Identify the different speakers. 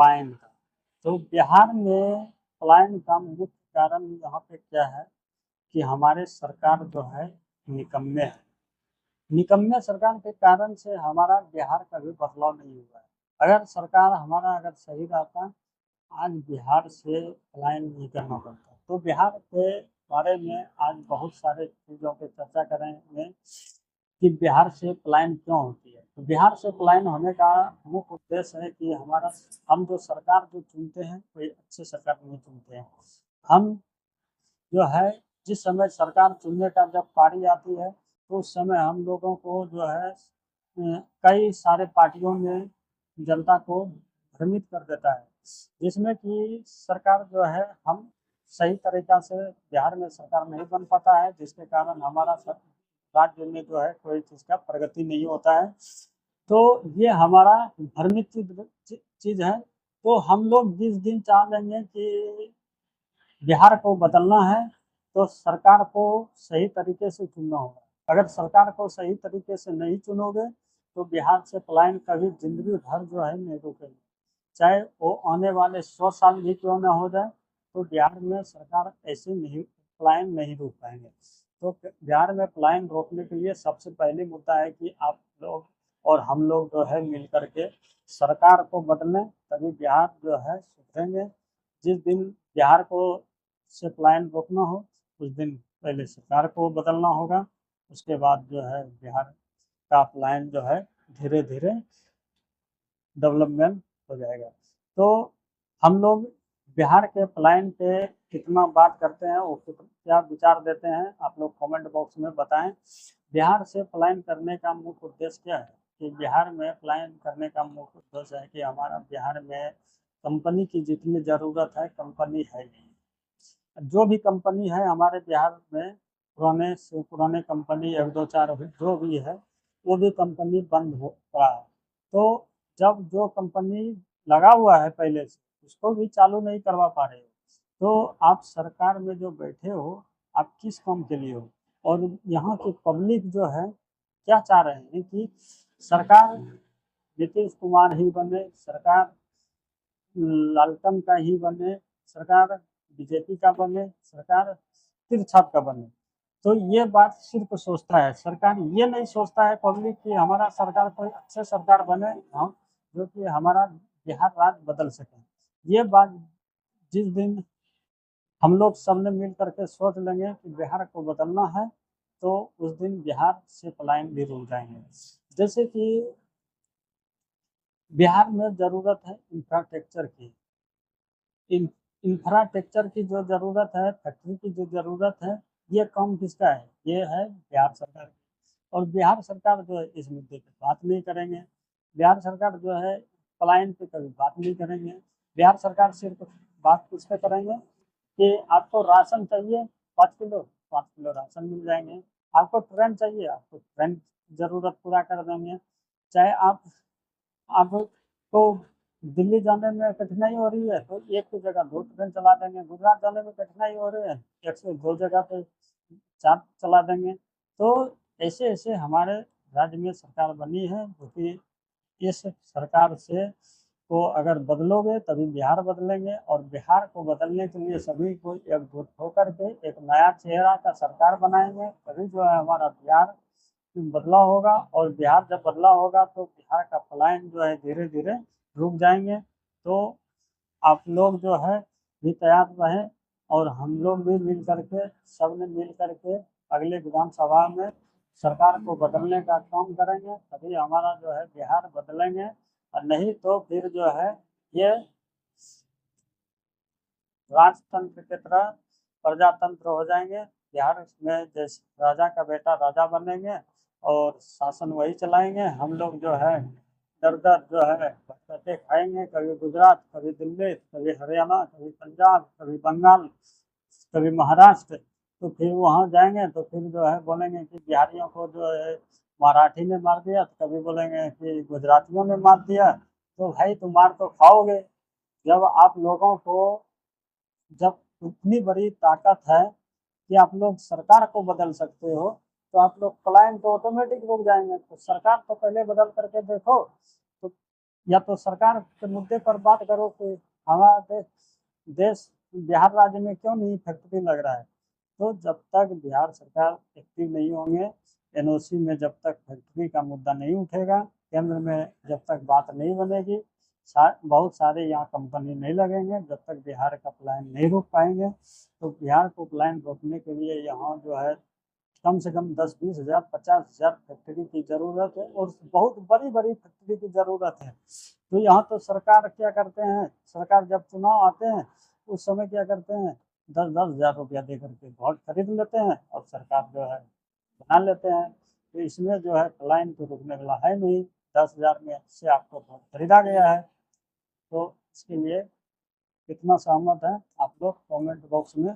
Speaker 1: पलायन का। तो बिहार में पलायन का मुख्य कारण यहाँ पे क्या है कि हमारे सरकार जो है निकम्मे है। निकम्मे सरकार के कारण से हमारा बिहार का भी बदलाव नहीं हुआ है। अगर सरकार हमारा अगर सही रहता, आज बिहार से पलायन नहीं करना पड़ता। तो बिहार के बारे में आज बहुत सारे चीज़ों पे चर्चा करेंगे कि बिहार से पलायन क्यों होती है। तो बिहार से पलायन होने का मुख्य उद्देश्य है कि हम जो सरकार जो चुनते हैं कोई अच्छे सरकार नहीं चुनते हैं। हम जो है जिस समय सरकार चुनने का जब पारी आती है तो उस समय हम लोगों को जो है कई सारे पार्टियों में जनता को भ्रमित कर देता है, जिसमें कि सरकार जो है हम सही तरीका से बिहार में सरकार नहीं बन पाता है, जिसके कारण हमारा राज्य में जो है कोई चीज़ का प्रगति नहीं होता है। तो ये हमारा भ्रमित चीज़ है। तो हम लोग जिस दिन चाह लेंगे कि बिहार को बदलना है तो सरकार को सही तरीके से चुनना होगा। अगर सरकार को सही तरीके से नहीं चुनोगे तो बिहार से पलायन कभी जिंदगी भर जो है नहीं रुकेगी, चाहे वो आने वाले 100 साल भी क्यों ना हो जाए। तो बिहार में सरकार ऐसे नहीं पलायन नहीं रोक पाएंगे। तो बिहार में पलायन रोकने के लिए सबसे पहले मुद्दा है कि आप लोग और हम लोग जो है मिल करके सरकार को बदलें, तभी बिहार जो है सुधरेंगे। जिस दिन बिहार को से पलायन रोकना हो उस दिन पहले सरकार को बदलना होगा, उसके बाद जो है बिहार का पलायन जो है धीरे धीरे डेवलपमेंट हो जाएगा। तो हम लोग बिहार के पलायन पे कितना बात करते हैं और क्या विचार देते हैं, आप लोग कमेंट बॉक्स में बताएं। बिहार से पलायन करने का मुख्य उद्देश्य क्या है कि बिहार में पलायन करने का मुख्य उद्देश्य है कि हमारा बिहार में कंपनी की जितनी ज़रूरत है कंपनी है नहीं। जो भी कंपनी है हमारे बिहार में पुराने से पुराने कंपनी 1 2 4 जो भी है वो भी कंपनी बंद हो रहा है। तो जब जो कंपनी लगा हुआ है पहले से उसको भी चालू नहीं करवा पा रहे हो, तो आप सरकार में जो बैठे हो आप किस काम के लिए हो। और यहाँ की पब्लिक जो है क्या चाह रहे हैं कि सरकार नीतीश कुमार ही बने, सरकार लालटन का ही बने, सरकार बीजेपी का बने, सरकार तिरछा का बने। तो ये बात सिर्फ सोचता है सरकार, ये नहीं सोचता है पब्लिक कि हमारा सरकार कोई अच्छे सरकार बने हम जो कि हमारा बिहार राज्य बदल सके। ये बात जिस दिन हम लोग सबने मिल करके सोच लेंगे कि बिहार को बदलना है तो उस दिन बिहार से पलायन भी रुक जाएंगे। जैसे कि बिहार में ज़रूरत है इंफ्रास्ट्रक्चर की, इंफ्रास्ट्रक्चर की जो ज़रूरत है, फैक्ट्री की जो ज़रूरत है, ये काम किसका है, ये है बिहार सरकार की। और बिहार सरकार जो है इस मुद्दे पे बात नहीं करेंगे। बिहार सरकार जो है पलायन पे कभी बात नहीं करेंगे। बिहार सरकार सिर्फ बात किस पे करेंगे कि आपको राशन चाहिए 5 किलो, 5 किलो राशन मिल जाएंगे। आपको ट्रेन चाहिए, आपको ट्रेन ज़रूरत पूरा कर देंगे। चाहे आपको दिल्ली जाने में कठिनाई हो रही है तो एक की जगह 2 ट्रेन चला देंगे। गुजरात जाने में कठिनाई हो रही है, एक से 2 जगह पे 4 चला देंगे। तो ऐसे ऐसे हमारे राज्य में सरकार बनी है जो कि इस सरकार से को अगर बदलोगे तभी बिहार बदलेंगे। और बिहार को बदलने के लिए सभी को एकजुट होकर के एक नया चेहरा का सरकार बनाएंगे, तभी जो है हमारा बिहार बदलाव होगा। और बिहार जब बदलाव होगा तो बिहार का पलायन जो है धीरे धीरे रुक जाएंगे। तो आप लोग जो है भी तैयार रहें और हम लोग भी मिल करके सबने मिल करके अगले विधानसभा में सरकार को बदलने का काम करेंगे, तभी हमारा जो है बिहार बदलेंगे। और नहीं तो फिर जो है ये राजतंत्र की तरह प्रजातंत्र हो जाएंगे। बिहार में जैसे राजा का बेटा राजा बनेंगे और शासन वही चलाएंगे। हम लोग जो है दर दर जो है भटकते खाएंगे, कभी गुजरात, कभी दिल्ली, कभी हरियाणा, कभी पंजाब, कभी बंगाल, कभी महाराष्ट्र। तो फिर वहाँ जाएंगे तो फिर जो है बोलेंगे कि बिहारियों को जो है मराठी ने मार दिया, तो कभी बोलेंगे कि गुजरातियों ने मार दिया। तो भाई तुम मार तो खाओगे। जब आप लोगों को जब इतनी बड़ी ताकत है कि आप लोग सरकार को बदल सकते हो तो आप लोग पलायन तो ऑटोमेटिक रुक जाएंगे। तो सरकार तो पहले बदल करके देखो। तो या तो सरकार के मुद्दे पर बात करो कि हमारा देश बिहार राज्य में क्यों नहीं फैक्ट्री लग रहा है। तो जब तक बिहार सरकार एक्टिव नहीं होंगे, एनओसी में जब तक फैक्ट्री का मुद्दा नहीं उठेगा, केंद्र में जब तक बात नहीं बनेगी, बहुत सारे यहाँ कंपनी नहीं लगेंगे, जब तक बिहार का पलायन नहीं रोक पाएंगे। तो बिहार को पलायन रोकने के लिए यहाँ जो है कम से कम 10-20 हज़ार 50,000 फैक्ट्री की ज़रूरत है, और बहुत बड़ी बड़ी फैक्ट्री की ज़रूरत है। तो यहाँ तो सरकार क्या करते हैं, सरकार जब चुनाव आते हैं उस समय क्या करते हैं, 10-10 हज़ार रुपया दे करके वोट खरीद लेते हैं और सरकार जो है बना लेते हैं। तो इसमें जो है पलायन तो रुकने वाला है नहीं, 10,000 में से आपको वोट खरीदा गया है। तो इसके लिए कितना सहमत है आप लोग कमेंट बॉक्स में